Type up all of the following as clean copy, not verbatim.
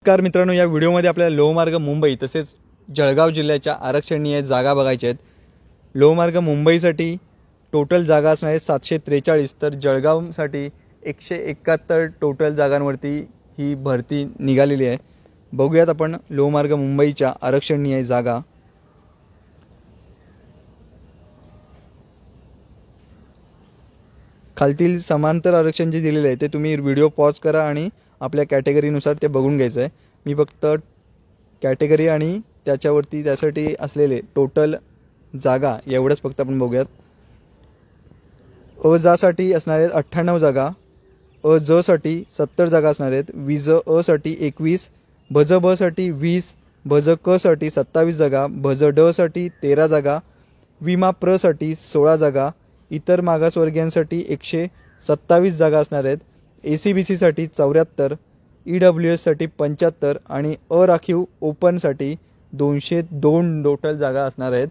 नमस्कार मित्रांनो, या व्हिडिओमध्ये आपल्याला लोहमार्ग मुंबई तसेच जळगाव जिल्ह्याच्या आरक्षणीय जागा बघायच्या आहेत। लोहमार्ग मुंबईसाठी टोटल जागा असणार आहे 743, तर जळगावसाठी 171 टोटल जागांवरती ही भरती निघालेली आहे। बघूयात आपण लोहमार्ग मुंबईच्या आरक्षणीय जागा। खालतील समांतर आरक्षण जे दिलेले आहे ते तुम्ही व्हिडिओ पॉज करा आणि आपल्या कॅटेगरीनुसार ते बघून घ्यायचं आहे। मी फक्त कॅटेगरी आणि त्यासाठी असलेले टोटल जागा एवढंच फक्त आपण बघूयात। अ जासाठी असणार आहेत 98 जागा, अ ज साठी 70 जागा असणार आहेत, विज अ साठी 21, भज ब साठी 20, भज क साठी 27 जागा, भज ड साठी 13 जागा, विमा प्र साठी 16 जागा, इतर मागासवर्गीयांसाठी 127 जागा असणार आहेत, ACBC साठी 74, EWS साठी 75 आणि अराखीव ओपन साठी 202 टोटल जागा असणार आहेत।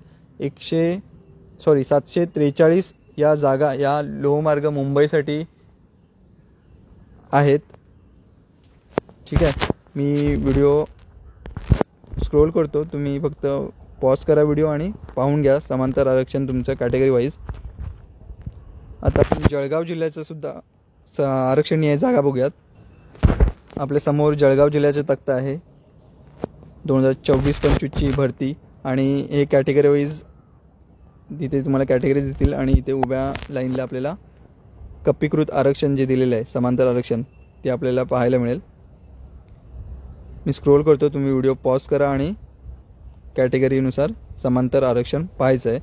743 या जागा या लोहमार्ग मुंबईसाठी आहेत। ठीक आहे, मी व्हिडिओ स्क्रोल करतो, तुम्ही फक्त पॉज करा व्हिडिओ आणि पाहून घ्या समांतर आरक्षण तुमचं कॅटेगरी वाईज। आता आपण जळगाव जिल्ह्याचं सुद्धा आरक्षणीय जागा बघूयात। आपल्या समोर जळगाव जिल्ह्याचा तक्ता आहे 2024-25 ची भरती, आणि हे कॅटेगरी वाईज तिथे तुम्हाला कॅटेगरीज देतील आणि इथे उभ्या लाईनला आपल्याला कप्पीकृत आरक्षण जे दिलेलं आहे समांतर आरक्षण ते आपल्याला पाहायला मिळेल। मी स्क्रोल करतो, तुम्ही व्हिडिओ पॉज करा आणि कॅटेगरीनुसार समांतर आरक्षण पाहायचं आहे।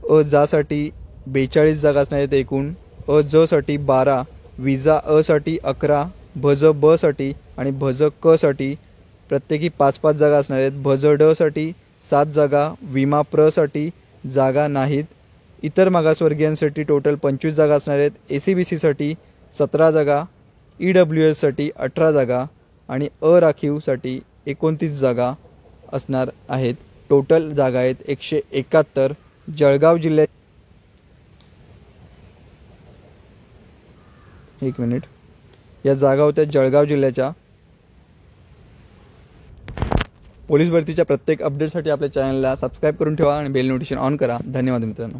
अ जासाठी 42 जागा असणार आहेत एकूण, अ ज साठी 12, विजा अ साठी 11, भज ब साठी आणि भज क साठी प्रत्येकी 5-5 जागा असणार आहेत, भज ड साठी 7 जागा, विमा प्र साठी जागा नाहीत, इतर मागासवर्गीयांसाठी टोटल 25 जागा असणार आहेत, ACBC साठी 17 जागा, EWS साठी 18 जागा आणि अराखीवसाठी 29 जागा असणार आहेत। टोटल जागा आहेत 171 जळगाव जिल्ह्यात। एक मिनिट, या जागा होत्या जळगाव जिल्ह्याच्या। पोलीस भरतीच्या प्रत्येक अपडेटसाठी आपल्या चॅनलला सबस्क्राइब करून ठेवा आणि बेल नोटिफिकेशन ऑन करा। धन्यवाद मित्रांनो।